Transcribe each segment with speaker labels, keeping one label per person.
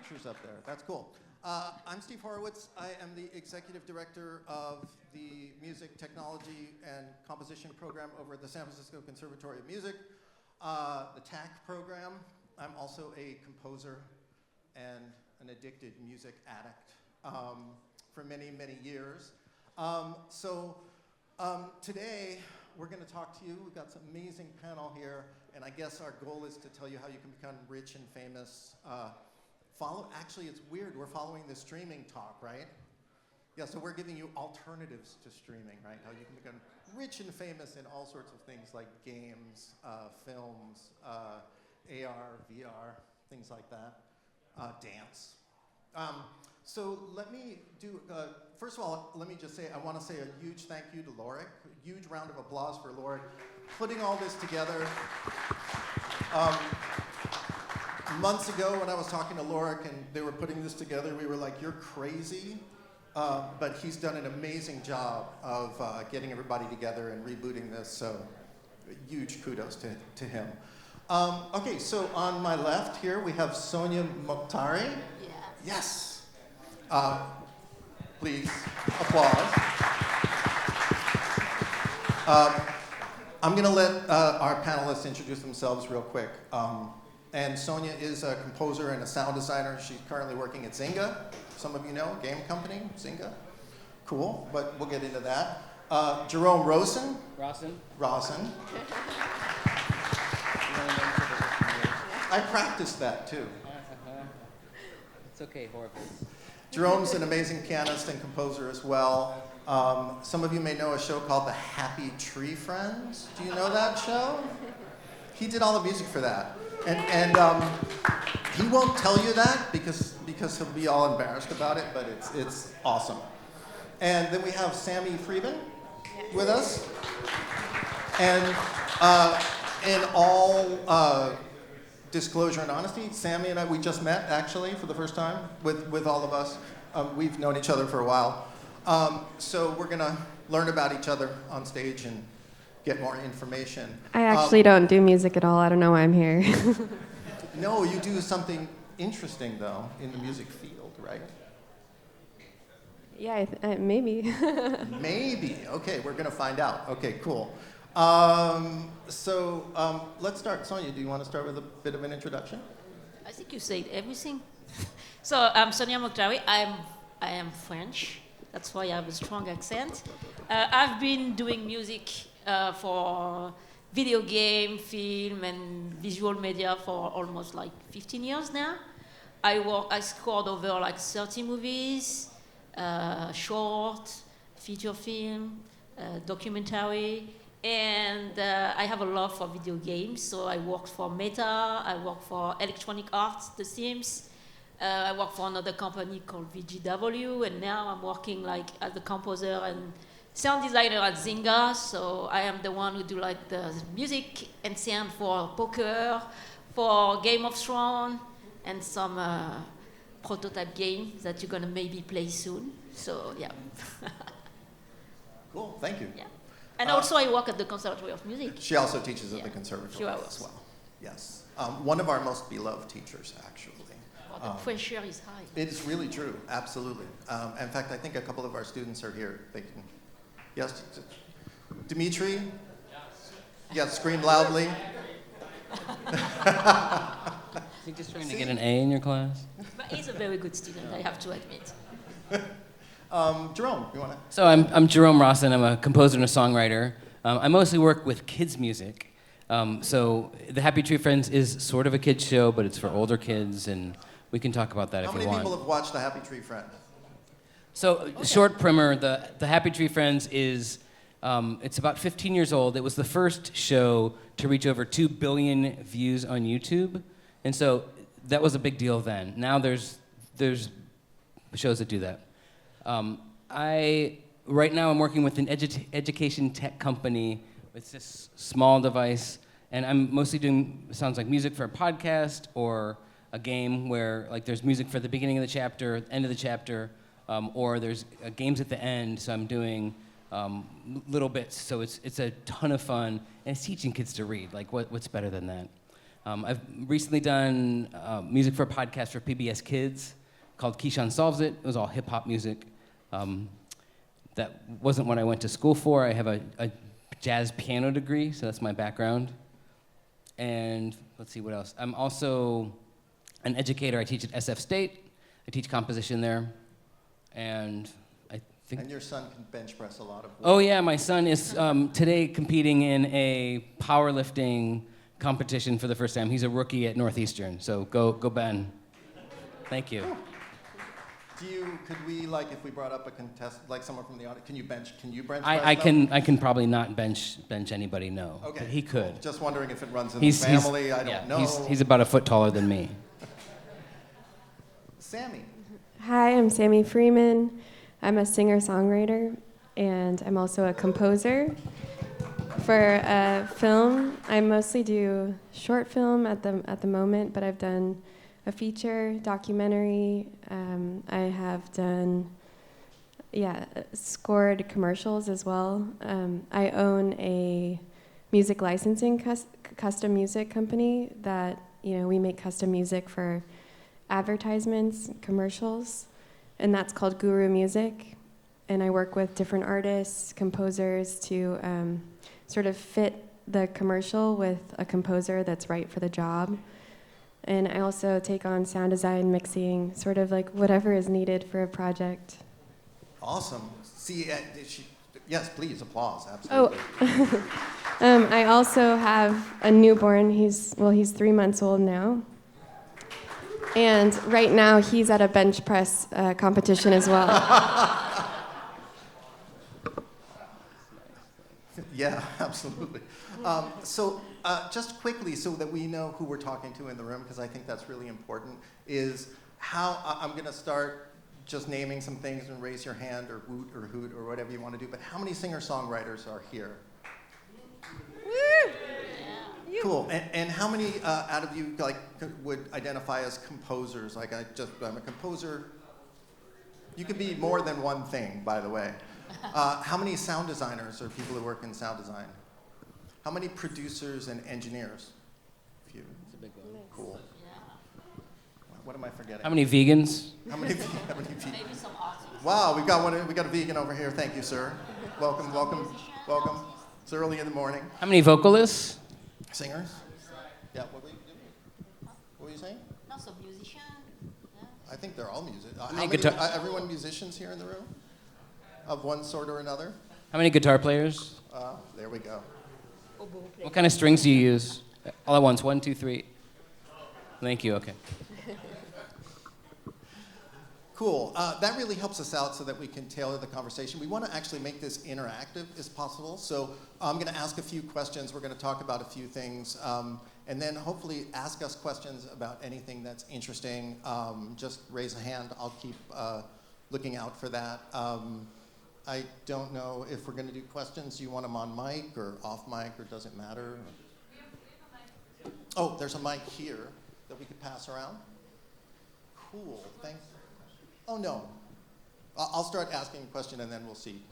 Speaker 1: pictures up there. That's cool. I'm Steve Horowitz. I am the executive director of the Music Technology and Composition program over at the San Francisco Conservatory of Music, the TAC program. I'm also a composer and an addicted music addict for many, many years. Today, we're going to talk to you. We've got some amazing panel here, and I guess our goal is to tell you how you can become rich and famous. Actually, it's weird. We're following the streaming talk, right? Yeah, so we're giving you alternatives to streaming, right? How you can become rich and famous in all sorts of things like games, films, AR, VR, things like that, dance. So let me do, first of all, let me just say, I want to say a huge thank you to Lorik. A huge round of applause for Lorik putting all this together. Months ago when I was talking to Lorik and they were putting this together, we were like, you're crazy. But he's done an amazing job of getting everybody together and rebooting this, so huge kudos to him. Okay, so on my left here we have Sonia Mokhtari. Yes. Please, applause. I'm going to let our panelists introduce themselves real quick. And Sonia is a composer and a sound designer. She's currently working at Zynga. Some of you know, game company, Zynga. Cool, but we'll get into that. Jerome Rossen. Rossen. I practiced that too.
Speaker 2: It's okay, Horowitz.
Speaker 1: Jerome's an amazing pianist and composer as well. Some of you may know a show called The Happy Tree Friends. Do you know that show? He did all the music for that. And he won't tell you that because he'll be all embarrassed about it, but it's awesome. And then we have Sami Freeman with us. And in all disclosure and honesty, Sami and I, we just met actually for the first time with all of us. We've known each other for a while. So we're gonna learn about each other on stage and get more information.
Speaker 3: I actually don't do music at all. I don't know why I'm here.
Speaker 1: No, you do something interesting, though, in the music field, right?
Speaker 3: Yeah, maybe.
Speaker 1: Maybe. Okay, we're going to find out. Okay, cool. Let's start. Sonia, do you want to start with a bit of an introduction?
Speaker 4: I think you said everything. So I'm Sonia Mokhtari. I am French. That's why I have a strong accent. I've been doing music for video game, film, and visual media for almost like 15 years now. I scored over like 30 movies, short, feature film, documentary, and I have a love for video games. So I worked for Meta, I worked for Electronic Arts, The Sims. I work for another company called VGW, and now I'm working like as a composer and sound designer at Zynga. So I am the one who do like the music and sound for poker, for Game of Thrones, and some prototype games that you're gonna maybe play soon. So yeah.
Speaker 1: Cool, thank you.
Speaker 4: Yeah. And also I work at the Conservatory of Music.
Speaker 1: She also teaches at the conservatory as well. Yes, one of our most beloved teachers, actually.
Speaker 4: The pressure is high.
Speaker 1: It is really true, absolutely. In fact, I think a couple of our students are here. They can, yes, Dimitri? Yes, scream loudly.
Speaker 2: Is he just trying to get an A in your class?
Speaker 4: But he's a very good student, I have to admit.
Speaker 1: Jerome, you want to?
Speaker 2: So I'm Jerome Rossen. I'm a composer and a songwriter. I mostly work with kids' music. So the Happy Tree Friends is sort of a kids show, but it's for older kids, and we can talk about that if you want.
Speaker 1: How many people have watched the Happy Tree Friends?
Speaker 2: So, okay. Short primer, the Happy Tree Friends is, it's about 15 years old. It was the first show to reach over 2 billion views on YouTube. And so that was a big deal then. Now there's shows that do that. Right now I'm working with an education tech company with this small device, and I'm mostly doing, sounds like music for a podcast or a game where like there's music for the beginning of the chapter, end of the chapter, or there's games at the end, so I'm doing little bits, so it's a ton of fun, and it's teaching kids to read. Like, what's better than that? I've recently done music for a podcast for PBS Kids called Keyshawn Solves It. It was all hip-hop music. That wasn't what I went to school for. I have a jazz piano degree, so that's my background. And let's see what else. I'm also an educator. I teach at SF State. I teach composition there. And I think...
Speaker 1: And your son can bench press a lot of weight.
Speaker 2: Oh yeah, my son is today competing in a powerlifting competition for the first time. He's a rookie at Northeastern, so go Ben. Thank you.
Speaker 1: Could we, like, if we brought up a contestant, like someone from the audience, can you bench press?
Speaker 2: I can probably not bench anybody, no.
Speaker 1: Okay.
Speaker 2: But he could.
Speaker 1: Just wondering if it runs in the family, I don't know.
Speaker 2: He's about a foot taller than me.
Speaker 1: Sami.
Speaker 3: Hi, I'm Sami Freeman. I'm a singer-songwriter, and I'm also a composer. For film, I mostly do short film at the moment, but I've done a feature, documentary. I have done, scored commercials as well. I own a music licensing custom music company that, we make custom music for advertisements, commercials, and that's called Gooroo Music. And I work with different artists, composers to sort of fit the commercial with a composer that's right for the job. And I also take on sound design, mixing, sort of like whatever is needed for a project.
Speaker 1: Awesome. See, yes, please, applause, absolutely.
Speaker 3: Oh, I also have a newborn. He's 3 months old now. And right now he's at a bench press competition as well.
Speaker 1: Yeah, absolutely. Just quickly, so that we know who we're talking to in the room, because I think that's really important, is how I'm going to start just naming some things and raise your hand or woot or hoot or whatever you want to do. But how many singer-songwriters are here? Cool. And how many out of you would identify as composers? Like I'm a composer. You could be more than one thing, by the way. How many sound designers or people who work in sound design? How many producers and engineers? A few.
Speaker 2: It's a big one.
Speaker 1: Cool. What am I forgetting?
Speaker 2: How many vegans?
Speaker 1: How many vegans?
Speaker 4: Maybe some artists.
Speaker 1: Wow, we got a vegan over here. Thank you, sir. Welcome. It's early in the morning.
Speaker 2: How many vocalists?
Speaker 1: Singers? Yeah. What were you saying?
Speaker 4: No, some musician. Yeah.
Speaker 1: I think they're all music. Everyone musicians here in the room, of one sort or another.
Speaker 2: How many guitar players?
Speaker 1: There we go.
Speaker 2: What kind of strings do you use? All at once. 1, 2, 3. Thank you. Okay.
Speaker 1: Cool. That really helps us out so that we can tailor the conversation. We want to actually make this interactive as possible. So I'm going to ask a few questions. We're going to talk about a few things. And then hopefully ask us questions about anything that's interesting. Just raise a hand. I'll keep looking out for that. I don't know if we're going to do questions. Do you want them on mic or off mic, or does it matter? Oh, there's a mic here that we could pass around. Cool. Thanks. Oh, no. I'll start asking a question, and then we'll see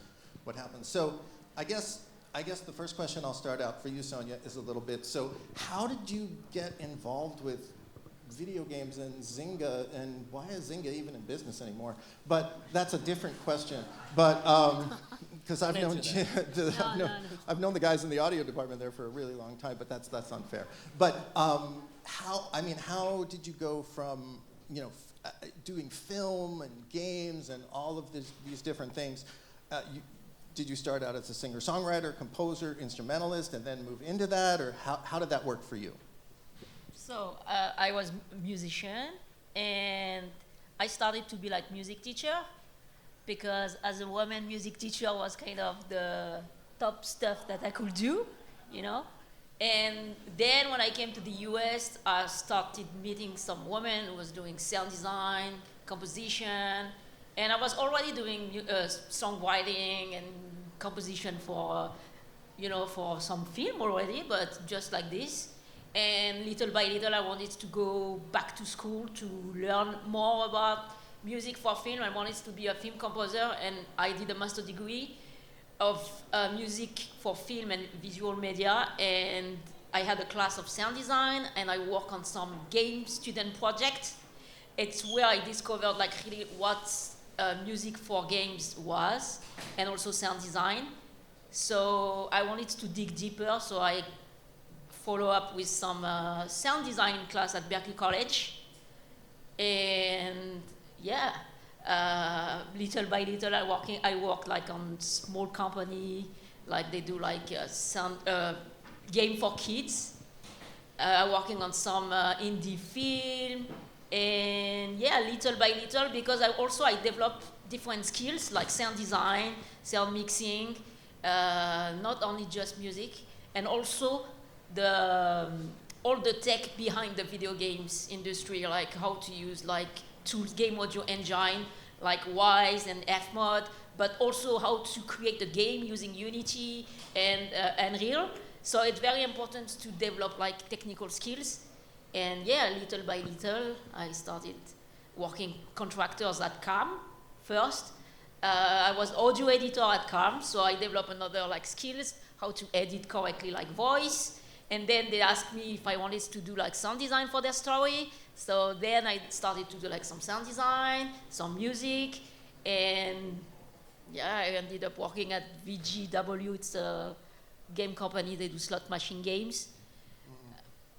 Speaker 1: what happens. So I guess the first question I'll start out for you, Sonia, is a little bit, so how did you get involved with video games and Zynga, and why is Zynga even in business anymore? But that's a different question. But because I've known the guys in the audio department there for a really long time, but that's unfair. But how did you go from doing film and games and all of these different things? Did you start out as a singer-songwriter, composer, instrumentalist, and then move into that, or how did that work for you?
Speaker 4: So I was a musician, and I started to be like music teacher, because as a woman, music teacher was kind of the top stuff that I could do, And then when I came to the US, I started meeting some women who was doing sound design, composition, and I was already doing songwriting and composition for some film already, but just like this. And little by little, I wanted to go back to school to learn more about music for film. I wanted to be a film composer, and I did a master degree of music for film and visual media. And I had a class of sound design, and I work on some game student project. It's where I discovered like really what music for games was, and also sound design. So I wanted to dig deeper, so I follow up with some sound design class at Berkeley College. And yeah, little by little I work like on small company, like they do like sound game for kids, working on some indie film, and yeah, little by little, because I developed different skills like sound design, sound mixing, not only just music, and also all the tech behind the video games industry, like how to use like tools, game audio engine, like Wise and Fmod, but also how to create a game using Unity and Unreal. So it's very important to develop like technical skills. And yeah, little by little, I started working contractors at CAM first. I was audio editor at CAM, so I developed another like skills, how to edit correctly like voice. And then they asked me if I wanted to do like sound design for their story. So then I started to do like some sound design, some music, and yeah, I ended up working at VGW. It's a game company. They do slot machine games.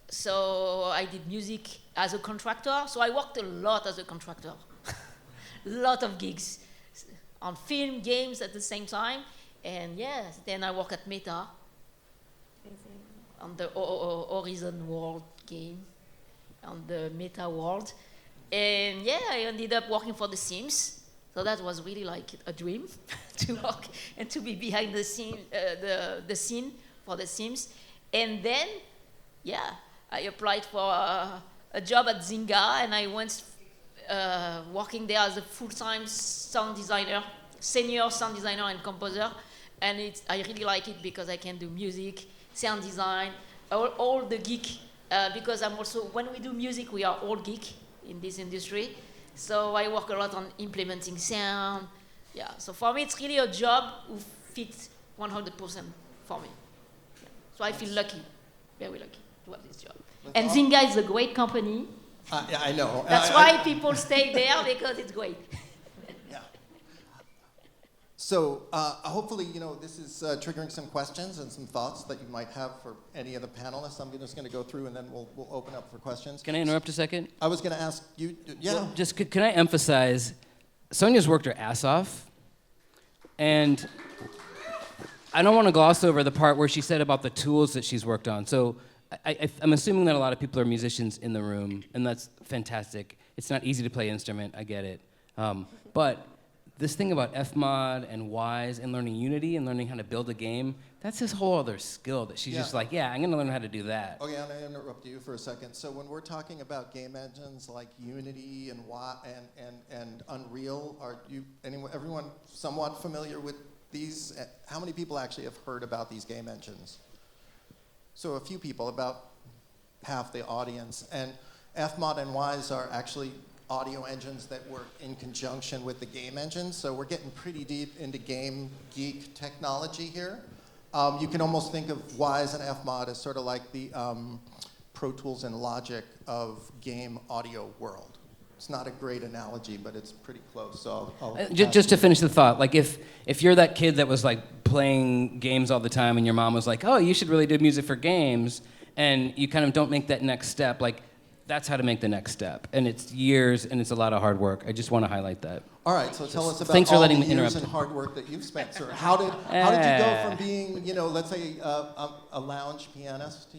Speaker 4: So I did music as a contractor. So I worked a lot as a contractor. Lot of gigs on film, games at the same time. And yes, then I work at Meta on the Horizon World game, on the Meta World. And yeah, I ended up working for The Sims. So that was really like a dream to work and to be behind the scene, the scene for The Sims. And then, yeah, I applied for a job at Zynga, and I went working there as a full-time sound designer, senior sound designer and composer. And I really like it because I can do music, sound design, all the geek, because I'm also, when we do music, we are all geek in this industry. So I work a lot on implementing sound. Yeah, so for me, it's really a job who fits 100% for me. Yeah. So I feel lucky, very lucky to have this job. And Zynga is a great company.
Speaker 1: Yeah, I know.
Speaker 4: That's why people stay there, because it's great.
Speaker 1: Yeah. So hopefully, this is triggering some questions and some thoughts that you might have for any of the panelists. I'm just going to go through, and then we'll open up for questions.
Speaker 2: Can I interrupt a second?
Speaker 1: I was going to ask you, yeah.
Speaker 2: Well, just can I emphasize, Sonia's worked her ass off, and I don't want to gloss over the part where she said about the tools that she's worked on. So I'm assuming that a lot of people are musicians in the room, and that's fantastic. It's not easy to play instrument, I get it. But this thing about Fmod and Wise and learning Unity and learning how to build a game, that's this whole other skill that she's just like, yeah, I'm going to learn how to do that.
Speaker 1: Okay, I'm going to interrupt you for a second. So when we're talking about game engines like Unity and Unreal, are everyone somewhat familiar with these? How many people actually have heard about these game engines? So a few people, about half the audience. And Fmod and Wise are actually audio engines that work in conjunction with the game engine. So we're getting pretty deep into game geek technology here. You can almost think of Wise and Fmod as sort of like the Pro Tools and Logic of game audio world. It's not a great analogy, but it's pretty close. So
Speaker 2: just to finish the thought, like if you're that kid that was like playing games all the time and your mom was like, oh, you should really do music for games, and you kind of don't make that next step, like that's how to make the next step. And it's years and it's a lot of hard work. I just want to highlight that.
Speaker 1: All right, so tell us about
Speaker 2: Thanks for
Speaker 1: all
Speaker 2: letting
Speaker 1: the
Speaker 2: me
Speaker 1: years
Speaker 2: interrupt.
Speaker 1: and hard work that you've spent, sir. How did you go from being, let's say a lounge pianist,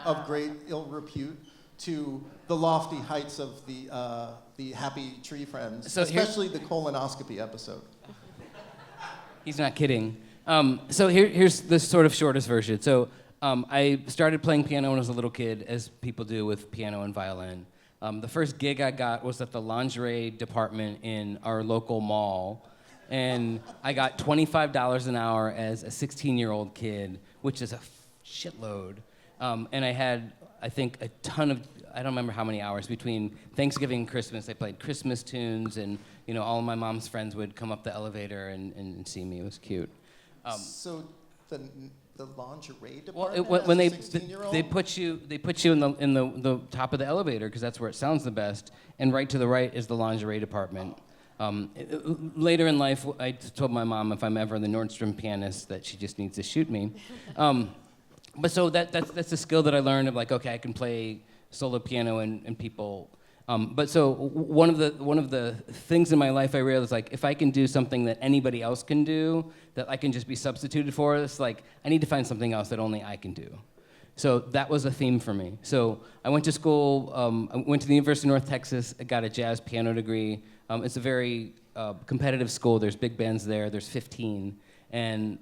Speaker 1: of great ill repute, to the lofty heights of the Happy Tree Friends,
Speaker 2: So
Speaker 1: especially the colonoscopy episode?
Speaker 2: He's not kidding. So here's the sort of shortest version. So I started playing piano when I was a little kid, as people do with piano and violin. The first gig I got was at the lingerie department in our local mall, and I got $25 an hour as a 16-year-old kid, which is a shitload. And I had, I think, a ton of, I don't remember how many hours, between Thanksgiving and Christmas. I played Christmas tunes, and all of my mom's friends would come up the elevator and see me. It was cute.
Speaker 1: So the lingerie
Speaker 2: Well,
Speaker 1: department
Speaker 2: when
Speaker 1: as a 16-year-old?
Speaker 2: they put you in the top of the elevator because that's where it sounds the best, and right to the right is the lingerie department. Later in life, I told my mom if I'm ever in the Nordstrom Pianist that she just needs to shoot me. But so that's a skill that I learned of like, okay, I can play solo piano and people. But so one of the things in my life I realized, like, if I can do something that anybody else can do, that I can just be substituted for, it's like I need to find something else that only I can do. So that was a theme for me. So I went to school. I went to the University of North Texas. I got a jazz piano degree. It's a very competitive school. There's big bands there. There's 15, and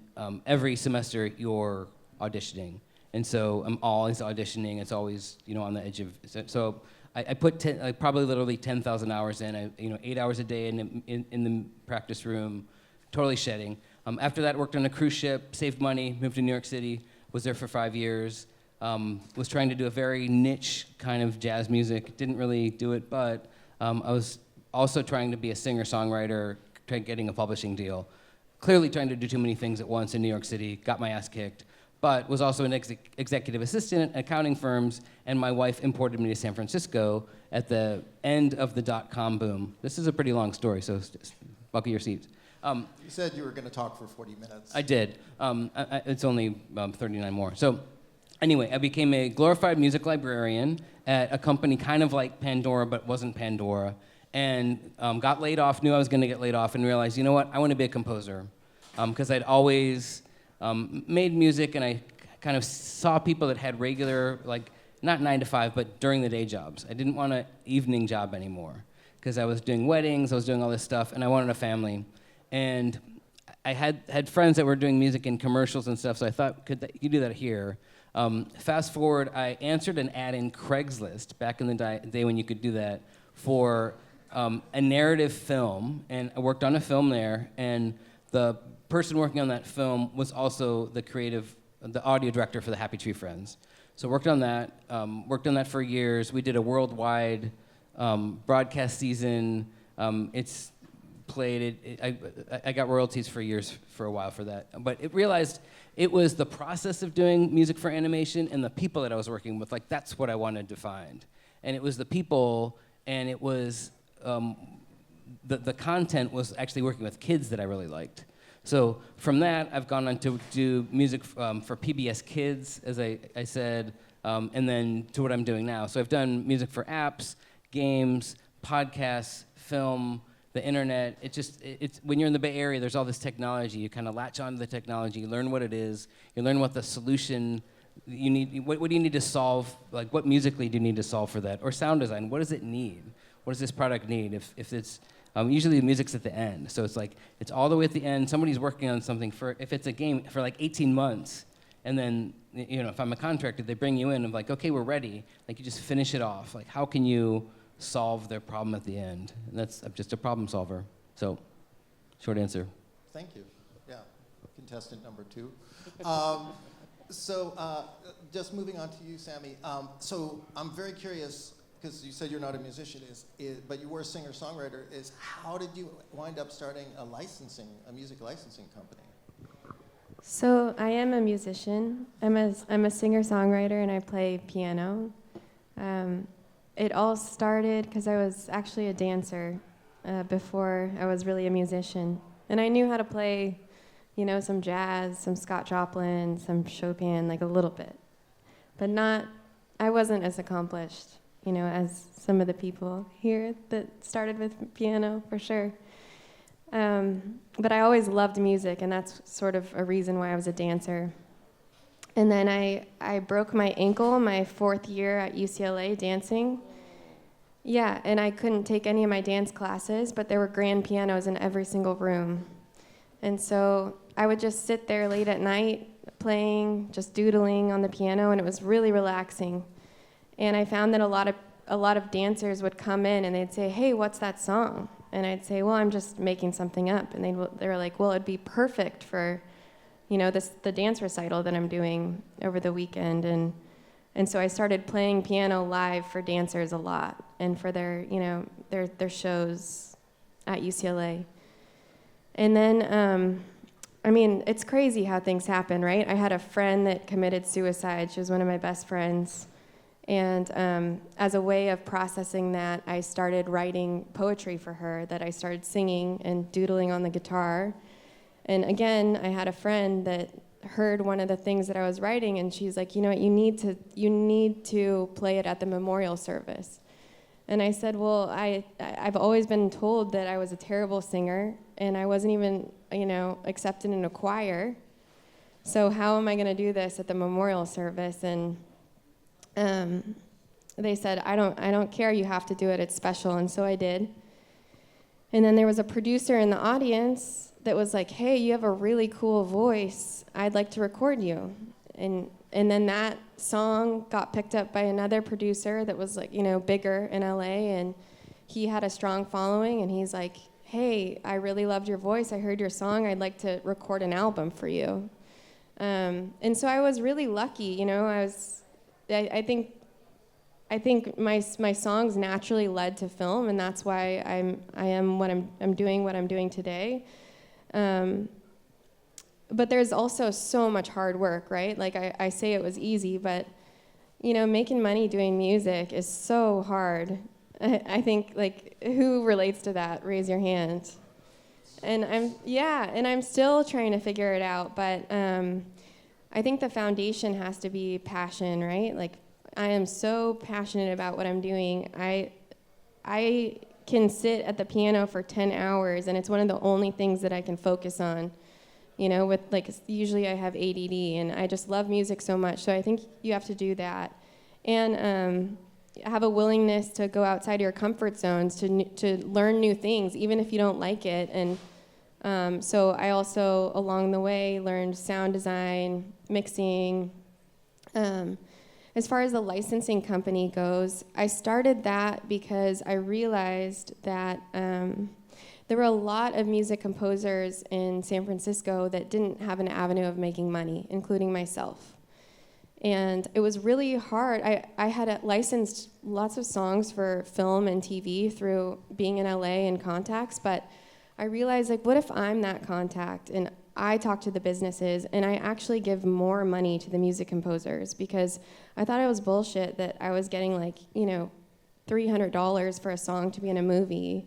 Speaker 2: every semester you're auditioning. And so I'm always auditioning. It's always on the edge of so. I put probably literally 10,000 hours in. 8 hours a day in the practice room, totally shedding. After that, worked on a cruise ship, saved money, moved to New York City, was there for 5 years. Was trying to do a very niche kind of jazz music. Didn't really do it, but I was also trying to be a singer-songwriter, getting a publishing deal. Clearly trying to do too many things at once in New York City. Got my ass kicked. But was also an executive assistant at accounting firms, and my wife imported me to San Francisco at the end of the dot-com boom. This is a pretty long story, so just buckle your seats.
Speaker 1: You said you were going to talk for 40 minutes.
Speaker 2: I did. It's only 39 more. So anyway, I became a glorified music librarian at a company kind of like Pandora, but wasn't Pandora, and got laid off, knew I was going to get laid off, and realized, you know what, I want to be a composer. Because I'd always made music, and I kind of saw people that had regular, like, not 9 to 5, but during the day jobs. I didn't want an evening job anymore because I was doing weddings, I was doing all this stuff, and I wanted a family. And I had friends that were doing music in commercials and stuff, so I thought, you do that here? Fast forward, I answered an ad in Craigslist back in the day when you could do that for a narrative film, and I worked on a film there, and the person working on that film was also the audio director for the Happy Tree Friends. So worked on that for years. We did a worldwide broadcast season. It's played. I got royalties for years, for a while for that. But it realized it was the process of doing music for animation and the people that I was working with. Like, that's what I wanted to find. And it was the people, and it was the content was actually working with kids that I really liked. So from that, I've gone on to do music for PBS Kids, as I said, and then to what I'm doing now. So I've done music for apps, games, podcasts, film, the internet. It's when you're in the Bay Area, there's all this technology. You kind of latch onto the technology, you learn what it is, you learn what the solution you need. What do you need to solve? Like, what musically do you need to solve for that? Or sound design. What does it need? What does this product need? If it's usually the music's at the end, so it's like it's all the way at the end. Somebody's working on something if it's a game for like 18 months, and then if I'm a contractor, they bring you in and like, okay, we're ready. Like, you just finish it off. Like, how can you solve their problem at the end? And I'm just a problem solver. So, short answer.
Speaker 1: Thank you. Yeah, contestant number 2. Just moving on to you, Sami. So I'm very curious, because you said you're not a musician, but you were a singer-songwriter, how did you wind up starting a music licensing company?
Speaker 3: So I am a musician. I'm a singer-songwriter, and I play piano. It all started because I was actually a dancer before I was really a musician. And I knew how to play, some jazz, some Scott Joplin, some Chopin, like a little bit. But I wasn't as accomplished, as some of the people here that started with piano, for sure. But I always loved music, and that's sort of a reason why I was a dancer. And then I broke my ankle my 4th year at UCLA dancing. Yeah, and I couldn't take any of my dance classes, but there were grand pianos in every single room. And so I would just sit there late at night playing, just doodling on the piano, and it was really relaxing. And I found that a lot of dancers would come in and they'd say, "Hey, what's that song?" And I'd say, "Well, I'm just making something up." And they were like, "Well, it'd be perfect for, the dance recital that I'm doing over the weekend." And so I started playing piano live for dancers a lot, and for their shows at UCLA. And then I mean, it's crazy how things happen, right? I had a friend that committed suicide. She was one of my best friends. And as a way of processing that, I started writing poetry for her that I started singing and doodling on the guitar. And again, I had a friend that heard one of the things that I was writing, and she's like, you know what, you need to play it at the memorial service. And I said, well, I've always been told that I was a terrible singer, and I wasn't even, accepted in a choir. So how am I going to do this at the memorial service? And they said, I don't care, you have to do it, it's special. And so I did. And then there was a producer in the audience that was like, hey, you have a really cool voice, I'd like to record you. And then that song got picked up by another producer that was like, bigger in LA, and he had a strong following, and he's like, hey, I really loved your voice, I heard your song, I'd like to record an album for you. And so I was really lucky, I think my songs naturally led to film, and that's why I'm doing what I'm doing today. But there's also so much hard work, right? Like I say it was easy, but making money doing music is so hard. I think, like, who relates to that? Raise your hand. And I'm still trying to figure it out, but I think the foundation has to be passion, right? Like, I am so passionate about what I'm doing. I can sit at the piano for 10 hours, and it's one of the only things that I can focus on. With, like, usually I have ADD, and I just love music so much. So I think you have to do that, and have a willingness to go outside your comfort zones to learn new things, even if you don't like it. And so I also, along the way, learned sound design, mixing. As far as the licensing company goes, I started that because I realized that there were a lot of music composers in San Francisco that didn't have an avenue of making money, including myself. And it was really hard. I had licensed lots of songs for film and TV through being in LA and contacts, but I realized, like, what if I'm that contact and I talk to the businesses and I actually give more money to the music composers? Because I thought it was bullshit that I was getting, like, $300 for a song to be in a movie,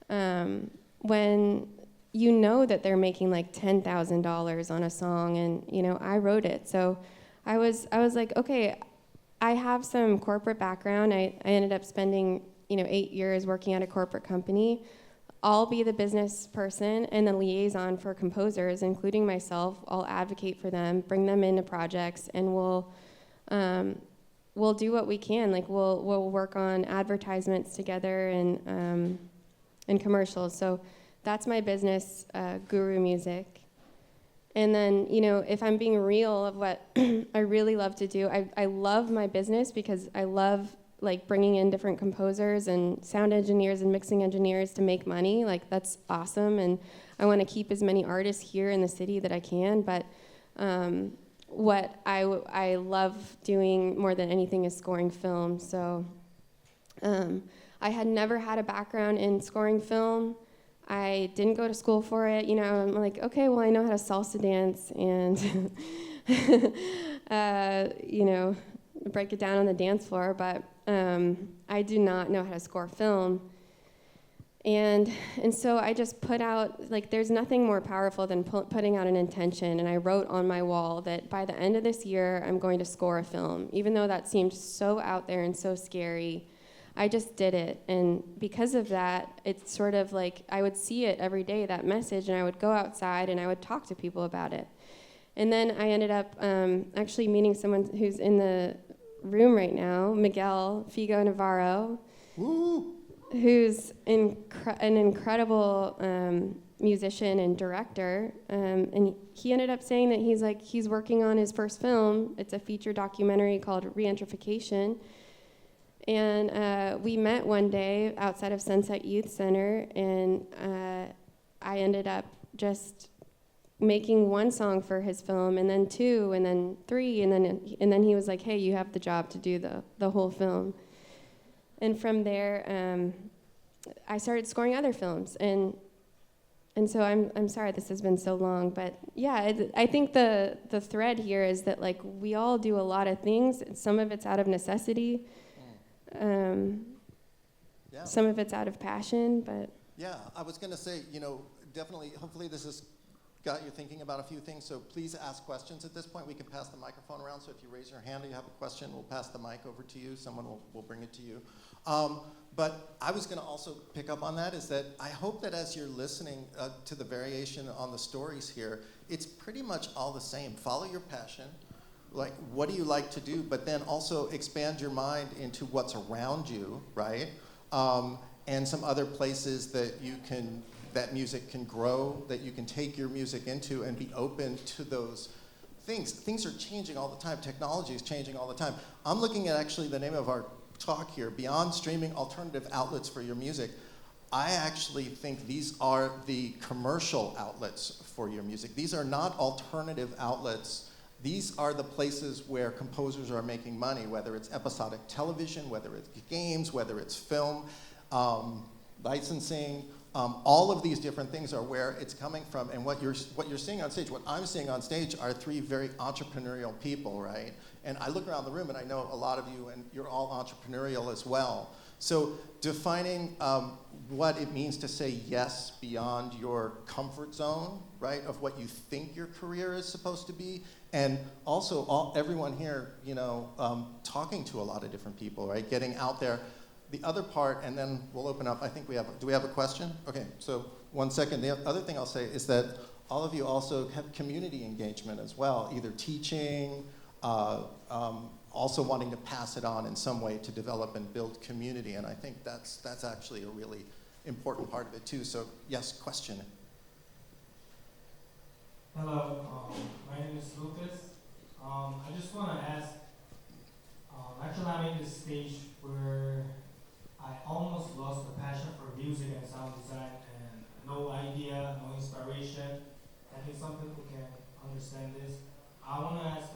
Speaker 3: when that they're making like $10,000 on a song, and I wrote it. So I was like, okay, I have some corporate background. I ended up spending 8 years working at a corporate company. I'll be the business person and the liaison for composers, including myself. I'll advocate for them, bring them into projects, and we'll do what we can. Like, we'll work on advertisements together and commercials. So that's my business, Gooroo Music. And then, if I'm being real of what I really love to do, I love my business because I love, like, bringing in different composers and sound engineers and mixing engineers to make money. Like, that's awesome, and I want to keep as many artists here in the city that I can. But what I love doing more than anything is scoring film. So I had never had a background in scoring film. I didn't go to school for it. I'm like, okay, well, I know how to salsa dance and, break it down on the dance floor, but I do not know how to score film. And so I just put out, like, there's nothing more powerful than putting out an intention, and I wrote on my wall that by the end of this year, I'm going to score a film. Even though that seemed so out there and so scary, I just did it. And because of that, it's sort of like I would see it every day, that message, and I would go outside and I would talk to people about it. And then I ended up actually meeting someone who's in the room right now, Miguel Figo Navarro, who's an incredible musician and director. And he ended up saying that he's working on his first film. It's a feature documentary called Regentrification. And we met one day outside of Sunset Youth Center, and I ended up just making one song for his film, and then two, and then three, and then he was like, hey, you have the job to do the whole film. And from there, I started scoring other films, and And so I'm sorry this has been so long, but yeah, I think the thread here is that like we all do a lot of things. Some of it's out of necessity,
Speaker 1: Yeah.
Speaker 3: some of it's out of passion, but
Speaker 1: Yeah, I was going to say, definitely, hopefully this has got you thinking about a few things, so please ask questions at this point. We can pass the microphone around, so if you raise your hand and you have a question, we'll pass the mic over to you. Someone will bring it to you. But I was going to also pick up on that, is that I hope that as you're listening to the variation on the stories here, it's pretty much all the same. Follow your passion. Like, what do you like to do? But then also expand your mind into what's around you, right? And some other places that music can grow, that you can take your music into and be open to those things. Things are changing all the time. Technology is changing all the time. I'm looking at actually the name of our talk here, Beyond Streaming Alternative Outlets for Your Music. I actually think these are the commercial outlets for your music. These are not alternative outlets. These are the places where composers are making money, whether it's episodic television, whether it's games, whether it's film, licensing. All of these different things are where it's coming from. And what you're seeing on stage, what I'm seeing on stage are three very entrepreneurial people, right? And I look around the room and I know a lot of you, and you're all entrepreneurial as well. So defining what it means to say yes beyond your comfort zone, right, of what you think your career is supposed to be, and also everyone here, talking to a lot of different people, right, getting out there. The other part, and then we'll open up, do we have a question? Okay, so 1 second. The other thing I'll say is that all of you also have community engagement as well, either teaching, also wanting to pass it on in some way to develop and build community, and I think that's actually a really important part of it too. So yes, question.
Speaker 5: Hello, my name is Lucas. I just want to ask, actually I'm in this stage where I almost lost the passion for music and sound design, and no idea, no inspiration. I think some people can understand this. I want to ask,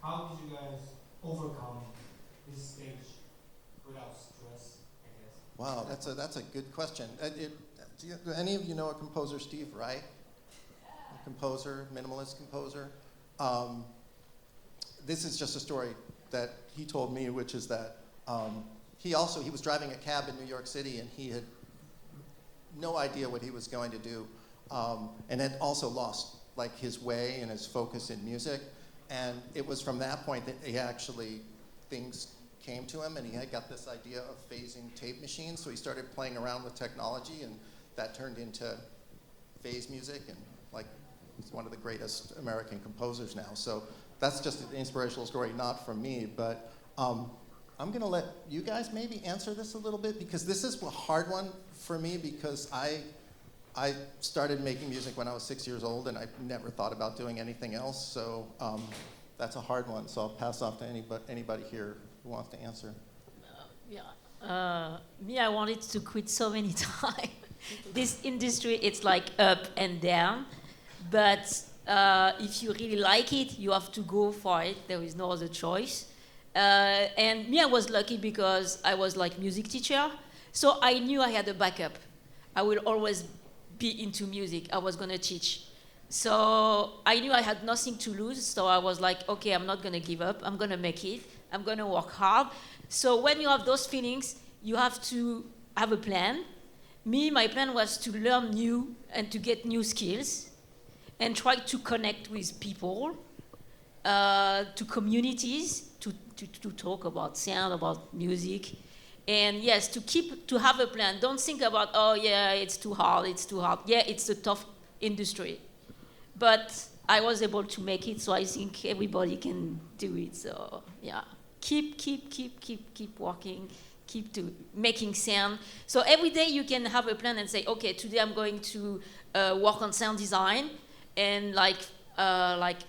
Speaker 5: how did you guys overcome this stage without stress, I guess?
Speaker 1: Wow, that's a good question. Do any of you know a composer, Steve, right? A composer, minimalist composer. This is just a story that he told me, which is that he was driving a cab in New York City, and he had no idea what he was going to do, and had also lost like his way and his focus in music. And it was from that point that things came to him, and he had got this idea of phasing tape machines. So he started playing around with technology, and that turned into phase music, and like he's one of the greatest American composers now. So that's just an inspirational story, not from me, but I'm going to let you guys maybe answer this a little bit, because this is a hard one for me, because I started making music when I was 6 years old, and I never thought about doing anything else. So that's a hard one. So I'll pass off to anybody here who wants to answer.
Speaker 4: Me, I wanted to quit so many times. This industry, it's like up and down. But if you really like it, you have to go for it. There is no other choice. And me, I was lucky because I was like music teacher. So I knew I had a backup. I will always be into music. I was going to teach. So I knew I had nothing to lose. So I was like, okay, I'm not going to give up. I'm going to make it. I'm going to work hard. So when you have those feelings, you have to have a plan. My plan was to learn new and to get new skills and try to connect with people, to communities, to talk about sound, about music. And yes, to have a plan. Don't think about, oh yeah, it's too hard. Yeah, it's a tough industry. But I was able to make it, so I think everybody can do it. So yeah, keep working, making sound. So every day you can have a plan and say, okay, today I'm going to work on sound design, and like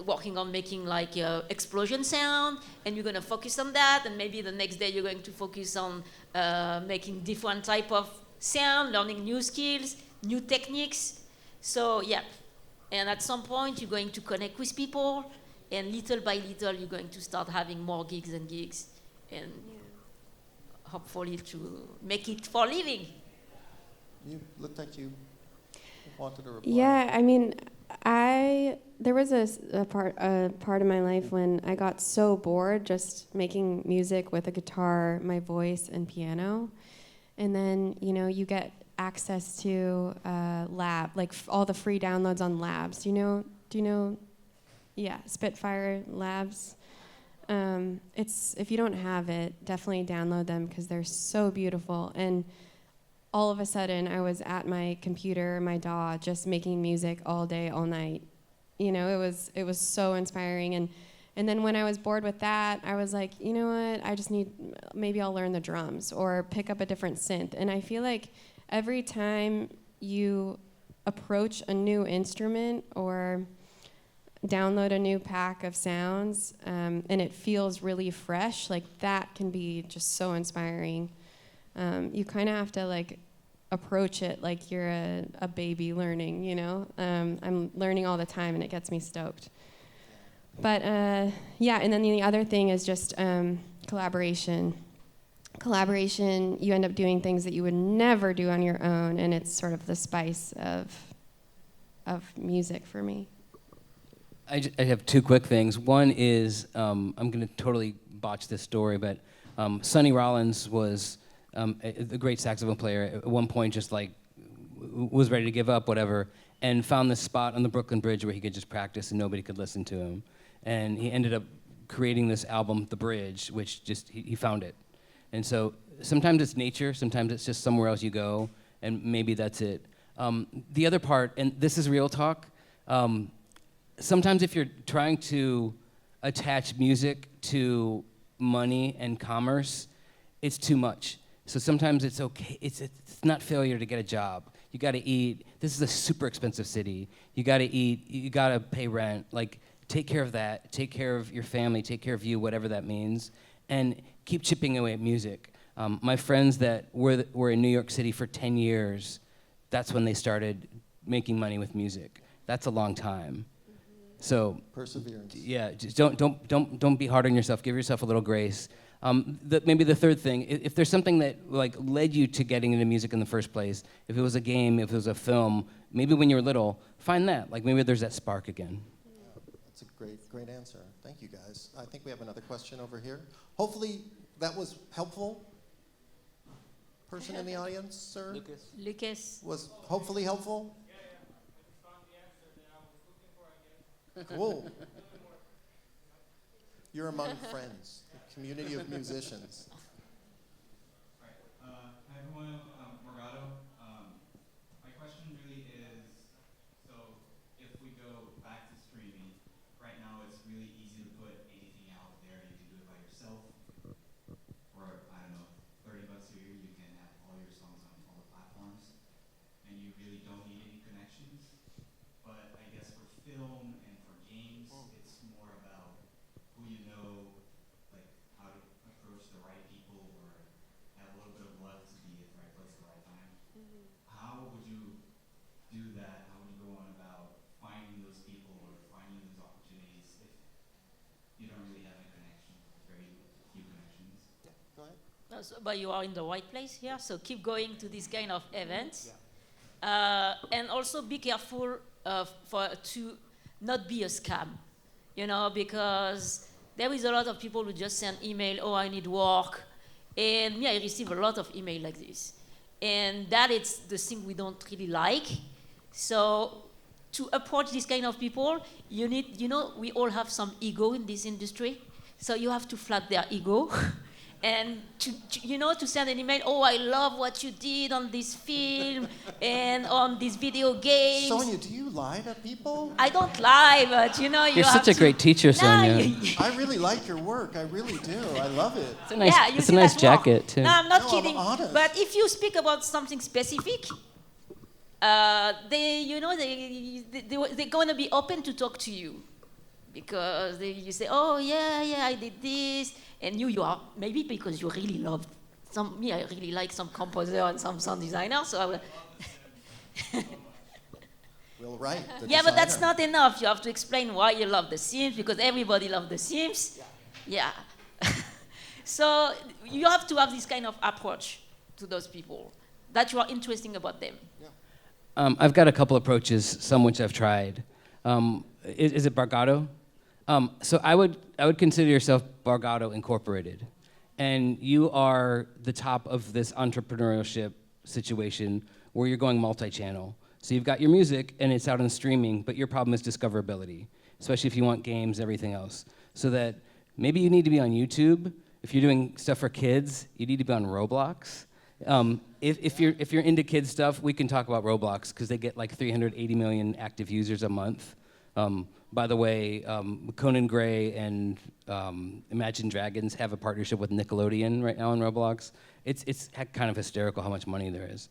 Speaker 4: working on making like explosion sound, and you're going to focus on that, and maybe the next day you're going to focus on making different type of sound, learning new skills, new techniques. So yeah, and at some point you're going to connect with people, and little by little you're going to start having more gigs, and hopefully to make it for a living.
Speaker 1: You looked like you. wanted to reply.
Speaker 3: Yeah, I mean, there was a part of my life when I got so bored just making music with a guitar, my voice, and piano, and then you get access to Lab, like all the free downloads on Labs. Do you know? Yeah, Spitfire Labs. It's, if you don't have it, definitely download them because they're so beautiful. And all of a sudden, I was at my computer, my DAW, just making music all day, all night. It was so inspiring. And then when I was bored with that, I was like, you know what? Maybe I'll learn the drums or pick up a different synth. And I feel like every time you approach a new instrument or download a new pack of sounds, and it feels really fresh, like that can be just so inspiring. You kind of have to approach it like you're a baby learning, I'm learning all the time and it gets me stoked. But yeah, and then the other thing is just collaboration. Collaboration, you end up doing things that you would never do on your own, and it's sort of the spice of music for me.
Speaker 2: I have two quick things. One is, I'm going to totally botch this story, but Sonny Rollins was a great saxophone player. At one point, just was ready to give up, whatever, and found this spot on the Brooklyn Bridge where he could just practice and nobody could listen to him. And he ended up creating this album, The Bridge, which just, he found it. And so sometimes it's nature, sometimes it's just somewhere else you go, and maybe that's it. The other part, and this is real talk, sometimes if you're trying to attach music to money and commerce, it's too much. So sometimes it's okay. It's not failure to get a job. You got to eat. This is a super expensive city. You got to eat. You got to pay rent. Take care of that. Take care of your family. Take care of you, whatever that means, and keep chipping away at music. My friends that were in New York City for 10 years, that's when they started making money with music. That's a long time. So
Speaker 1: perseverance.
Speaker 2: Yeah, just don't be hard on yourself. Give yourself a little grace. Maybe the third thing, if there's something that led you to getting into music in the first place, if it was a game, if it was a film, maybe when you were little, find that. Maybe there's that spark again.
Speaker 1: Yeah, that's a great answer. Thank you, guys. I think we have another question over here. Hopefully that was helpful. Person in the audience, sir?
Speaker 4: Lucas.
Speaker 1: Was hopefully helpful? Cool. You're among friends, a community of musicians.
Speaker 6: Hi everyone, Morgado. My question really is, so if we go back to streaming, right now it's really easy to put anything out there. You can do it by yourself. For, I don't know, $30 a year, you can have all your songs on all the platforms. And you really don't need any connections. But I guess for film and for games, it's more about who you know, how to approach the right people or have a little bit of luck to be at the right place at the right time. Mm-hmm. How would you do that? How would you go on about finding those people or finding those opportunities if you don't really have any connections, very few connections?
Speaker 1: Yeah, go ahead.
Speaker 4: But you are in the right place here, so keep going to these kind of events. Yeah. And also be careful to not be a scam, because there is a lot of people who just send email, oh, I need work. And I receive a lot of email like this. And that is the thing we don't really like. So to approach this kind of people, you need, we all have some ego in this industry. So you have to flat their ego. And to send an email, oh, I love what you did on this film and on this video game.
Speaker 1: Sonia, do you lie to people?
Speaker 4: I don't lie, but
Speaker 2: You're such a great teacher, Sonia.
Speaker 1: I really like your work. I really do. I love it.
Speaker 2: It's a nice jacket, too.
Speaker 4: No, I'm not
Speaker 1: No,
Speaker 4: kidding.
Speaker 1: I'm honest.
Speaker 4: But if you speak about something specific, they're going to be open to talk to you. Because you say, oh, yeah, I did this. And you are, maybe because you really love I really like some composer and some sound designer, so I will.
Speaker 1: We'll write.
Speaker 4: But that's not enough. You have to explain why you love the Sims, because everybody loves the Sims. Yeah. So you have to have this kind of approach to those people, that you are interesting about them.
Speaker 1: Yeah.
Speaker 2: I've got a couple approaches, some which I've tried. Is it Bargado? So I would consider yourself Bargado Incorporated, and you are the top of this entrepreneurship situation where you're going multi-channel. So you've got your music and it's out on streaming, but your problem is discoverability, especially if you want games, everything else. So that maybe you need to be on YouTube. If you're doing stuff for kids, you need to be on Roblox. If you're into kids stuff, we can talk about Roblox because they get like 380 million active users a month. By the way, Conan Gray and Imagine Dragons have a partnership with Nickelodeon right now on Roblox. It's kind of hysterical how much money there is.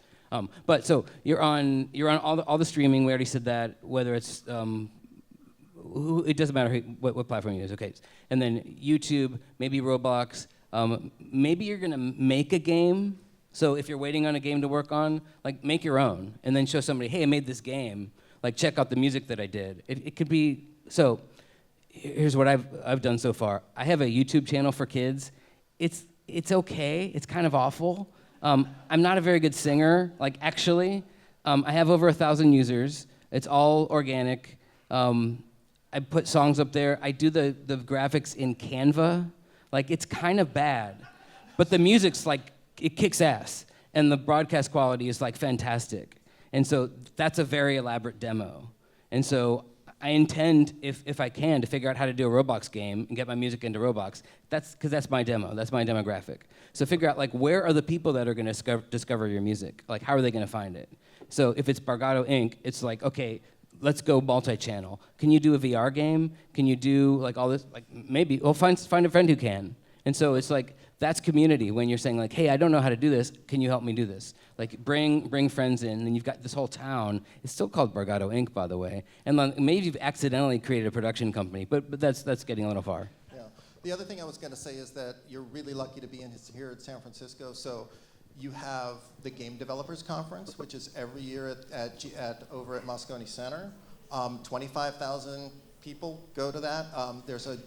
Speaker 2: But so you're on all the streaming. We already said that. Whether it's it doesn't matter what platform you use. Okay, and then YouTube, maybe Roblox. Maybe you're gonna make a game. So if you're waiting on a game to work on, like make your own, and then show somebody, hey, I made this game. Like check out the music that I did. It could be so. Here's what I've done so far. I have a YouTube channel for kids. It's okay. It's kind of awful. I'm not a very good singer. Like actually, I have over 1,000 users. It's all organic. I put songs up there. I do the graphics in Canva. Like it's kind of bad, but the music's like it kicks ass, and the broadcast quality is like fantastic. And so that's a very elaborate demo. And so I intend, if I can, to figure out how to do a Roblox game and get my music into Roblox. Because that's my demo. That's my demographic. So figure out, like, where are the people that are going to discover your music? Like, how are they going to find it? So if it's Bargado Inc., it's like, okay, let's go multi-channel. Can you do a VR game? Can you do, like, all this? Like, maybe. Well, find a friend who can. And so it's like, that's community when you're saying, like, hey, I don't know how to do this. Can you help me do this? Like, bring friends in, and you've got this whole town. It's still called Bargado Inc., by the way. And maybe you've accidentally created a production company, but that's getting a little far.
Speaker 1: Yeah. The other thing I was going to say is that you're really lucky to be here at San Francisco. So you have the Game Developers Conference, which is every year over at Moscone Center. 25,000 people go to that. There's a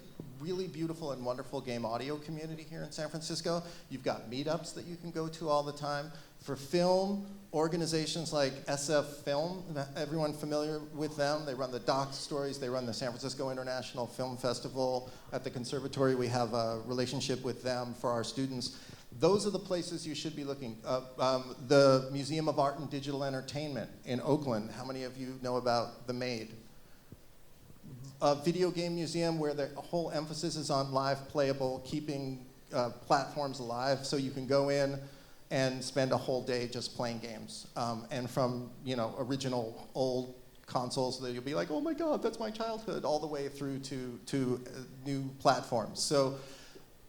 Speaker 1: really beautiful and wonderful game audio community here in San Francisco. You've got meetups that you can go to all the time. For film, organizations like SF Film, everyone familiar with them? They run the doc stories, they run the San Francisco International Film Festival. At the conservatory, we have a relationship with them for our students. Those are the places you should be looking. The Museum of Art and Digital Entertainment in Oakland. How many of you know about The Maid? A video game museum where the whole emphasis is on live playable, keeping platforms alive, so you can go in and spend a whole day just playing games. And from original old consoles that you'll be like, oh my God, that's my childhood, all the way through to new platforms. So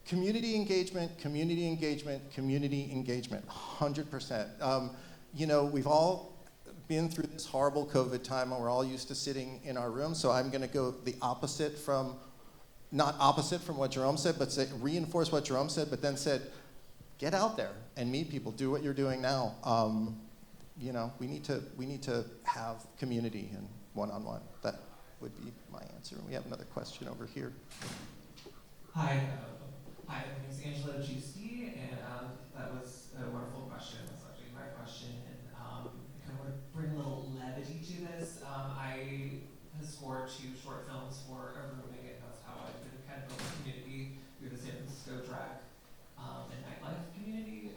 Speaker 1: community engagement, 100%. We've all been through this horrible COVID time and we're all used to sitting in our rooms, so I'm gonna go the opposite from, not opposite from what Jerome said, but reinforce what Jerome said, but then said, get out there and meet people, do what you're doing now. We need to have community and one-on-one. That would be my answer. We have another question over here.
Speaker 7: Hi, my name is Angela Giusti, and that was a wonderful question. That's actually my question. And kind of bring a little levity to this. I have scored 2 short films for a roommate, and that's how I've been kind of building community through the San Francisco drag and nightlife community.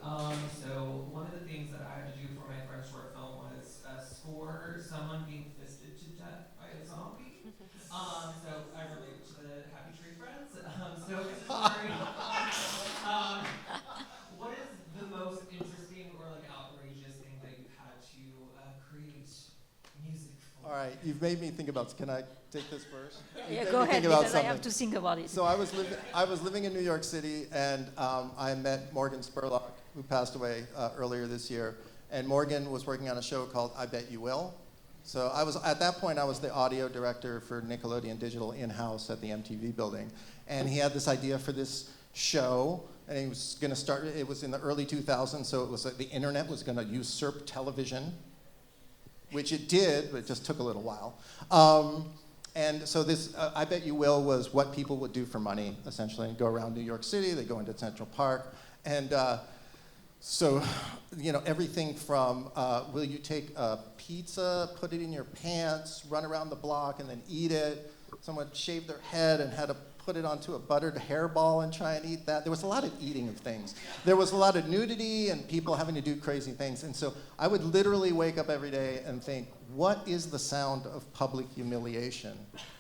Speaker 7: So one of the things that I had to do for my first short film was score someone being fisted to death by a zombie. So I relate to the Happy Tree Friends. So it's very, what is the most interesting or like outrageous thing that you've had to create music for?
Speaker 1: All right, you've made me think about, can I take this first?
Speaker 4: Yeah, go ahead, because I have to think about it.
Speaker 1: So I was living in New York City, and I met Morgan Spurlock, who passed away earlier this year. And Morgan was working on a show called I Bet You Will. So at that point, I was the audio director for Nickelodeon Digital in-house at the MTV building. And he had this idea for this show, and he was going to start, it was in the early 2000s, so it was like the internet was going to usurp television, which it did, but it just took a little while. And so this, I Bet You Will, was what people would do for money, essentially, and go around New York City. They go into Central Park. And So, everything from will you take a pizza, put it in your pants, run around the block, and then eat it? Someone shaved their head and had to put it onto a buttered hairball and try and eat that. There was a lot of eating of things. There was a lot of nudity and people having to do crazy things. And so I would literally wake up every day and think, what is the sound of public humiliation?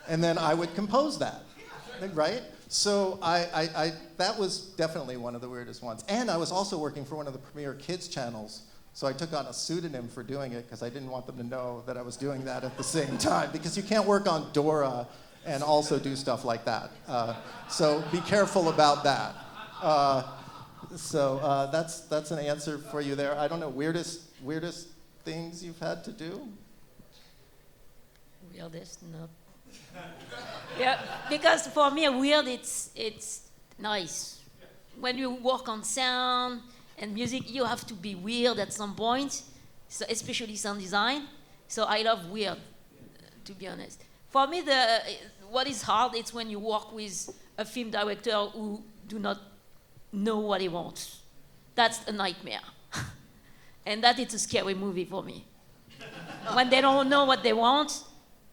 Speaker 1: And then I would compose that, right? So I that was definitely one of the weirdest ones. And I was also working for one of the premier kids channels. So I took on a pseudonym for doing it because I didn't want them to know that I was doing that at the same time, because you can't work on Dora and also do stuff like that. So be careful about that. So that's an answer for you there. I don't know, weirdest things you've had to do?
Speaker 4: Weirdest, no. Yeah, because for me, weird, it's nice. When you work on sound and music, you have to be weird at some point, so especially sound design. So I love weird, to be honest. For me, what is hard is when you work with a film director who do not know what he wants. That's a nightmare. And that is a scary movie for me. When they don't know what they want,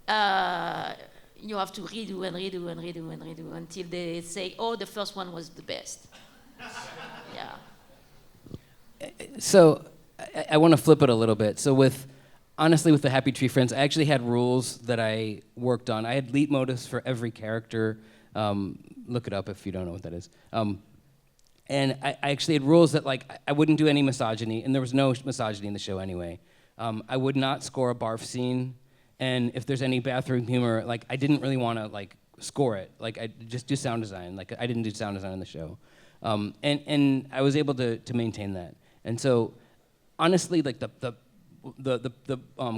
Speaker 4: you have to redo and redo and redo and redo until they say, oh, the first one was the best. Yeah.
Speaker 2: So I want to flip it a little bit. So honestly, with the Happy Tree Friends, I actually had rules that I worked on. I had leitmotifs for every character. Look it up if you don't know what that is. And I actually had rules that, like, I wouldn't do any misogyny, and there was no misogyny in the show anyway. I would not score a barf scene, and if there's any bathroom humor, like, I didn't really want to, like, score it. Like, I just do sound design. Like, I didn't do sound design in the show. And I was able to maintain that. And so, honestly, like, the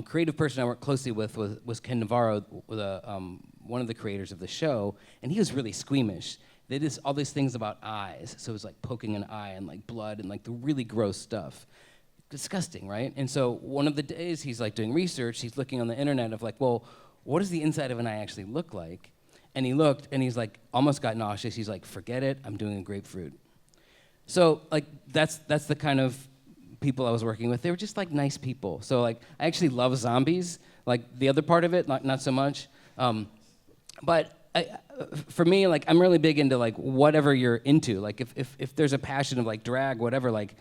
Speaker 2: creative person I worked closely with was Ken Navarro, one of the creators of the show, and he was really squeamish. They did all these things about eyes, so it was like poking an eye and like blood and like the really gross stuff. Disgusting, right? And so one of the days he's like doing research, he's looking on the internet of like, well, what does the inside of an eye actually look like? And he looked and he's like, almost got nauseous. He's like, forget it, I'm doing a grapefruit. So like that's the kind of people I was working with. They were just like nice people. So like I actually love zombies. Like the other part of it, not so much. But for me, like I'm really big into like whatever you're into. Like if there's a passion of like drag, whatever, like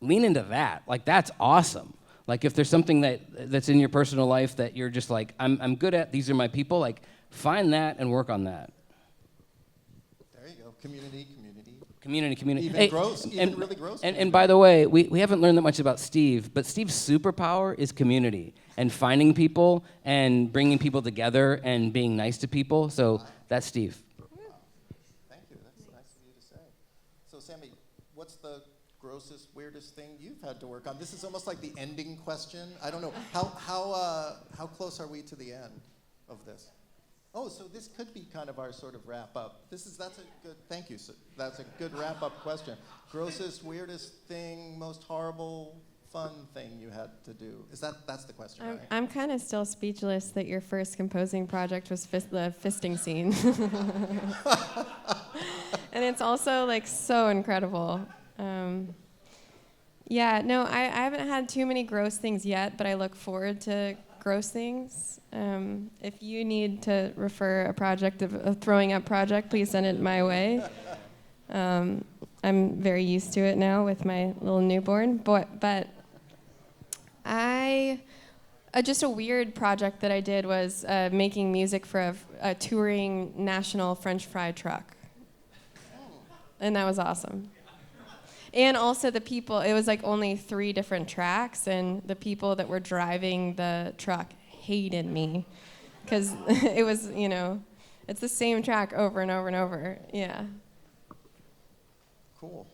Speaker 2: lean into that. Like that's awesome. Like if there's something that's in your personal life that you're just like I'm good at, these are my people, like find that and work on that.
Speaker 1: There you go. Community.
Speaker 2: Community.
Speaker 1: Even gross, even really gross.
Speaker 2: And by the way, we haven't learned that much about Steve, but Steve's superpower is community and finding people and bringing people together and being nice to people. So that's Steve.
Speaker 1: Thank you. That's nice of you to say. So Sami, what's the grossest, weirdest thing you've had to work on? This is almost like the ending question. I don't know. How close are we to the end of this? Oh, so this could be kind of our sort of wrap up. That's a good, thank you. So that's a good wrap up question. Grossest, weirdest thing, most horrible, fun thing you had to do. That's the question, right?
Speaker 3: I'm kind of still speechless that your first composing project was the fisting scene. And it's also like so incredible. Yeah, no, I haven't had too many gross things yet, but I look forward to gross things. If you need to refer a throwing up project, please send it my way. I'm very used to it now with my little newborn. But just a weird project that I did was making music for a touring national French fry truck. And that was awesome. And also the people, it was like only 3 different tracks, and the people that were driving the truck hated me because it was, it's the same track over and over and over. Yeah.
Speaker 1: Cool.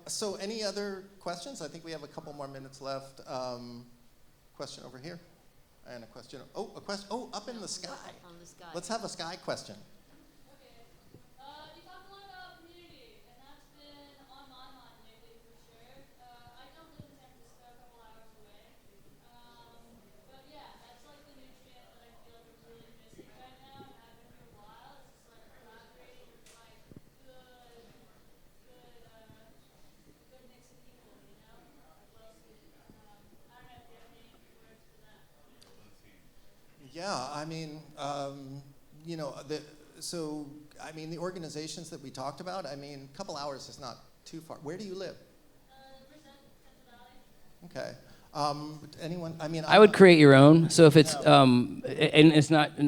Speaker 1: So any other questions? I think we have a couple more minutes left. Question over here. And a question. Oh, a question. Oh, up in the sky.
Speaker 4: On the sky.
Speaker 1: Let's have a sky question. Yeah, I mean, you know, the organizations that we talked about, I mean, a couple hours is not too far. Where do you live? Okay. Anyone? I mean,
Speaker 2: I would create your own. So if it's and it's not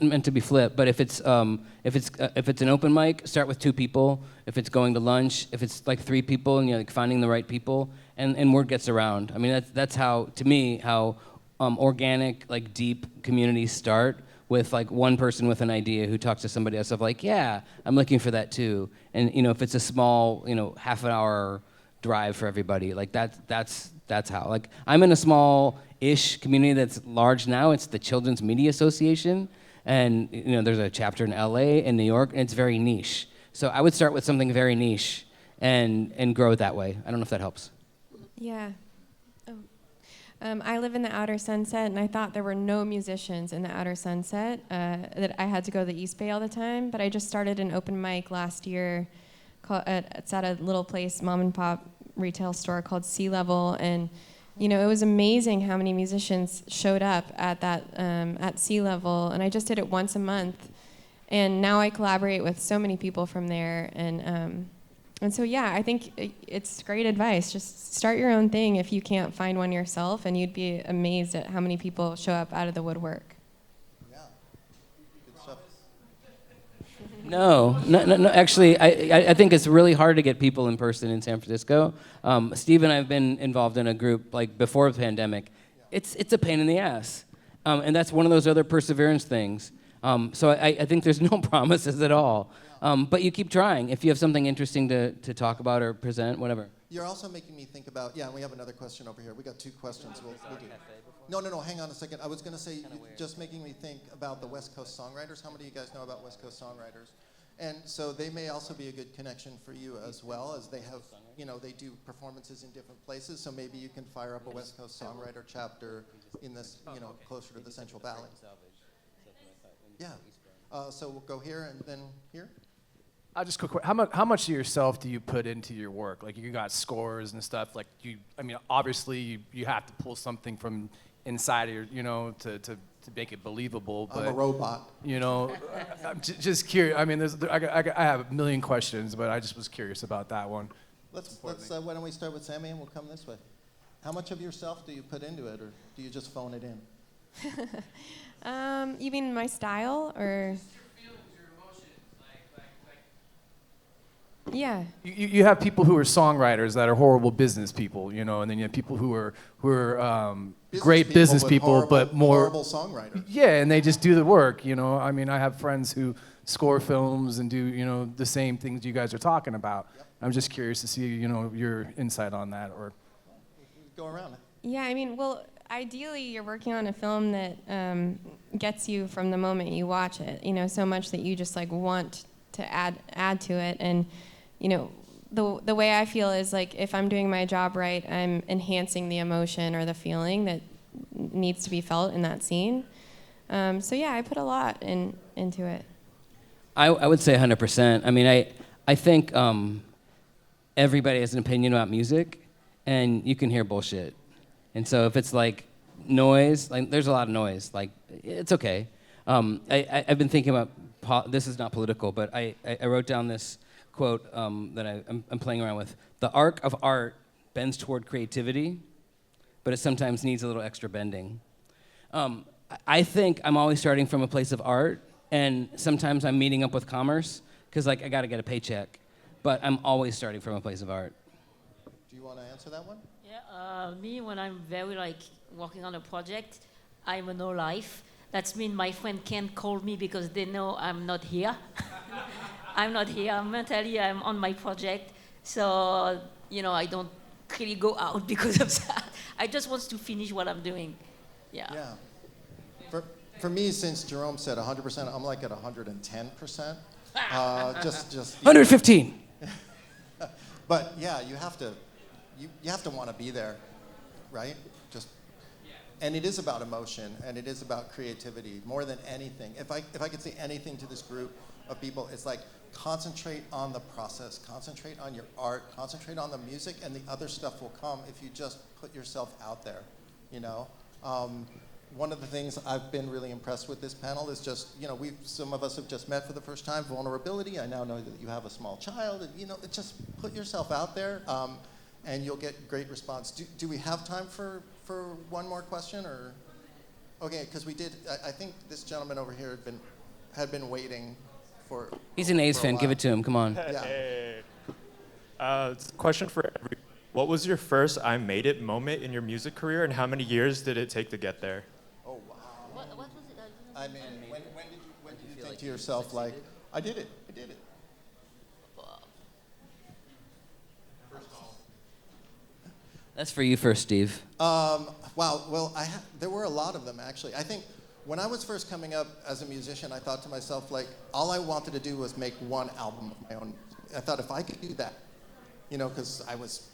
Speaker 2: meant to be flipped, but if it's an open mic, start with 2 people. If it's going to lunch, if it's like 3 people, and you're like finding the right people, and word gets around. I mean, that's how, to me, how organic, like deep communities start, with like one person with an idea who talks to somebody else of like, yeah, I'm looking for that too. And you know, if it's a small, you know, half an hour drive for everybody, like that's how. Like, I'm in a small-ish community that's large now. It's the Children's Media Association, and you know, there's a chapter in LA and New York, and it's very niche. So I would start with something very niche and grow it that way. I don't know if that helps.
Speaker 3: Yeah. I live in the Outer Sunset, and I thought there were no musicians in the Outer Sunset, that I had to go to the East Bay all the time, but I just started an open mic last year. It's at a little place, mom and pop retail store called Sea Level, and you know, it was amazing how many musicians showed up at that at Sea Level, and I just did it once a month, and now I collaborate with so many people from there, and so yeah, I think it's great advice. Just start your own thing if you can't find one yourself, and you'd be amazed at how many people show up out of the woodwork.
Speaker 1: Yeah. Good stuff.
Speaker 2: No. Actually, I think it's really hard to get people in person in San Francisco. Steve and I have been involved in a group like before the pandemic. It's a pain in the ass, and that's one of those other perseverance things. So I think there's no promises at all. But you keep trying if you have something interesting to talk about or present, whatever.
Speaker 1: You're also making me think about, and we have another question over here. We got 2 questions. We'll do. No, hang on a second. I was going to say, just making me think about the West Coast songwriters. How many of you guys know about West Coast songwriters? And so they may also be a good connection for you as well, as they have, you know, they do performances in different places. So maybe you can fire up a West Coast songwriter chapter in this, you know, closer to the Central Valley. Yeah. So we'll go here and then here.
Speaker 8: Just quick. How much of yourself do you put into your work? Like, you got scores and stuff. Like, obviously you have to pull something from inside of your, you know, to make it believable. But,
Speaker 1: I'm a robot.
Speaker 8: You know, I'm just curious. I mean, I have a million questions, but I just was curious about that one.
Speaker 1: Let's why don't we start with Sami and we'll come this way. How much of yourself do you put into it, or do you just phone it in?
Speaker 3: You mean my style, or? Yeah.
Speaker 8: You have people who are songwriters that are horrible business people, you know, and then you have people who are great business people, but more
Speaker 1: horrible songwriters.
Speaker 8: Yeah, and they just do the work, you know. I mean, I have friends who score films and do, you know, the same things you guys are talking about. Yep. I'm just curious to see, you know, your insight on that, or
Speaker 1: go around.
Speaker 3: Yeah, I mean, well, ideally, you're working on a film that gets you from the moment you watch it, you know, so much that you just like want to add to it. And you know, the way I feel is like if I'm doing my job right, I'm enhancing the emotion or the feeling that needs to be felt in that scene. So yeah, I put a lot into it.
Speaker 2: I would say 100%. I mean, I think everybody has an opinion about music, and you can hear bullshit. And so if it's like noise, like there's a lot of noise, like it's okay. I've been thinking about, this is not political, but I wrote down this quote that I'm playing around with. The arc of art bends toward creativity, but it sometimes needs a little extra bending. I think I'm always starting from a place of art, and sometimes I'm meeting up with commerce, because like I gotta get a paycheck, but I'm always starting from a place of art.
Speaker 1: Do you want to answer that one?
Speaker 4: Yeah, me, when I'm very like working on a project, I'm a no life. That means my friend can't call me because they know I'm not here. I'm not here. Mentally, I'm on my project. So, you know, I don't really go out because of that. I just want to finish what I'm doing. Yeah.
Speaker 1: Yeah. For me, since Jerome said 100%, I'm like at 110%. Just
Speaker 2: 115.
Speaker 1: But yeah, you have to want to be there, right? And it is about emotion, and it is about creativity more than anything. If I could say anything to this group of people, it's like concentrate on the process, concentrate on your art, concentrate on the music, and the other stuff will come if you just put yourself out there, you know? one of the things I've been really impressed with this panel is just, some of us have just met for the first time, vulnerability. I now know that you have a small child, and, just put yourself out there, and you'll get great response. Do we have time for one more question, or? Okay, because we did, I think this gentleman over here had been waiting for.
Speaker 2: He's an A's fan. Give it to him. Come on.
Speaker 1: Yeah.
Speaker 9: It's a question for everyone. What was your first I made it moment in your music career, and how many years did it take to get there?
Speaker 1: Oh, wow.
Speaker 4: What was it?
Speaker 1: I mean, when did you think to yourself, like, I did it.
Speaker 2: That's for you first, Steve.
Speaker 1: Wow, well, there were a lot of them, actually. I think when I was first coming up as a musician, I thought to myself, like, all I wanted to do was make one album of my own. I thought if I could do that, because I was,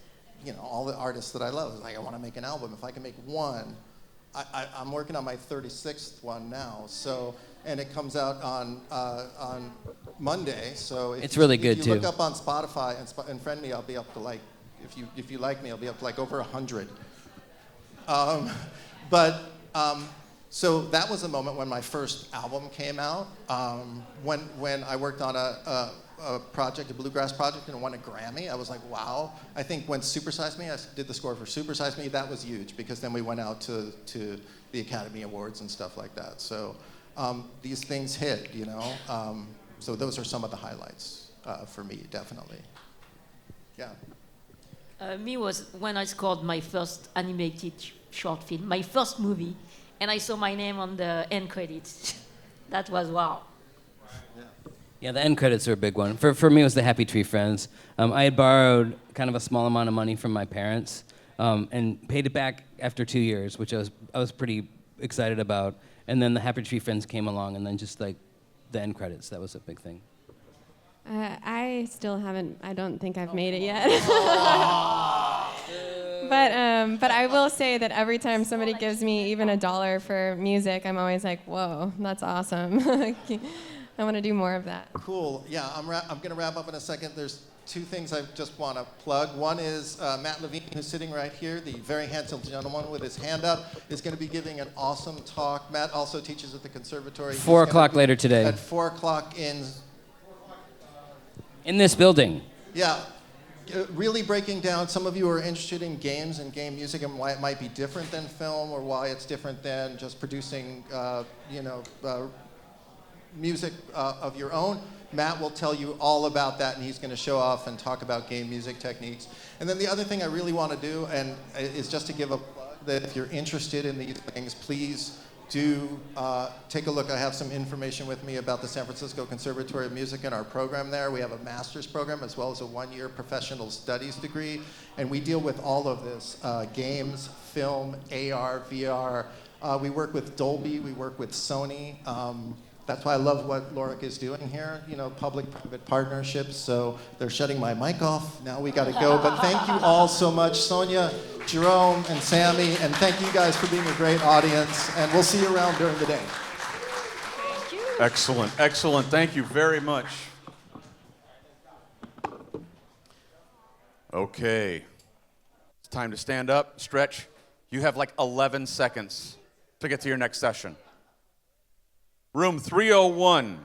Speaker 1: all the artists that I love, was like, I want to make an album. If I can make one, I'm working on my 36th one now, and it comes out on Monday, so
Speaker 2: It's really good,
Speaker 1: if you
Speaker 2: too.
Speaker 1: look up on Spotify and friend me, I'll be up to, like, if you like me, I'll be up to, like, over 100. So that was the moment when my first album came out, when I worked on a project, a bluegrass project, and won a Grammy. I was like, wow. I think when Super Size Me, I did the score for Super Size Me, that was huge, because then we went out to the Academy Awards and stuff like that. So these things hit, so those are some of the highlights for me, definitely. Yeah.
Speaker 4: Me was when I scored my first animated short film, my first movie, and I saw my name on the end credits. That was wow.
Speaker 2: Yeah, the end credits are a big one. For me, it was the Happy Tree Friends. I had borrowed kind of a small amount of money from my parents and paid it back after 2 years, which I was pretty excited about. And then the Happy Tree Friends came along, and then just like the end credits, that was a big thing.
Speaker 3: I still haven't. I don't think I've made it yet. But I will say that every time somebody gives me even $1 for music, I'm always like, whoa, that's awesome. I want to do more of that.
Speaker 1: Cool. Yeah, I'm going to wrap up in a second. There's two things I just want to plug. One is Matt Levine, who's sitting right here, the very handsome gentleman with his hand up, is going to be giving an awesome talk. Matt also teaches at the conservatory.
Speaker 2: 4 o'clock later today.
Speaker 1: At 4 o'clock
Speaker 2: in this building.
Speaker 1: Yeah. Really breaking down, some of you are interested in games and game music and why it might be different than film, or why it's different than just producing, music of your own. Matt will tell you all about that, and he's going to show off and talk about game music techniques. And then the other thing I really want to do, and is just to give a plug that if you're interested in these things, please do take a look. I have some information with me about the San Francisco Conservatory of Music and our program there. We have a master's program as well as a 1-year professional studies degree, and we deal with all of this, games, film, AR, VR. We work with Dolby, we work with Sony. That's why I love what Lorik is doing here, public-private partnerships. So they're shutting my mic off. Now we got to go. But thank you all so much, Sonia, Jerome, and Sami. And thank you guys for being a great audience. And we'll see you around during the day.
Speaker 4: Thank you.
Speaker 10: Excellent, excellent. Thank you very much. Okay. It's time to stand up, stretch. You have like 11 seconds to get to your next session. Room 301.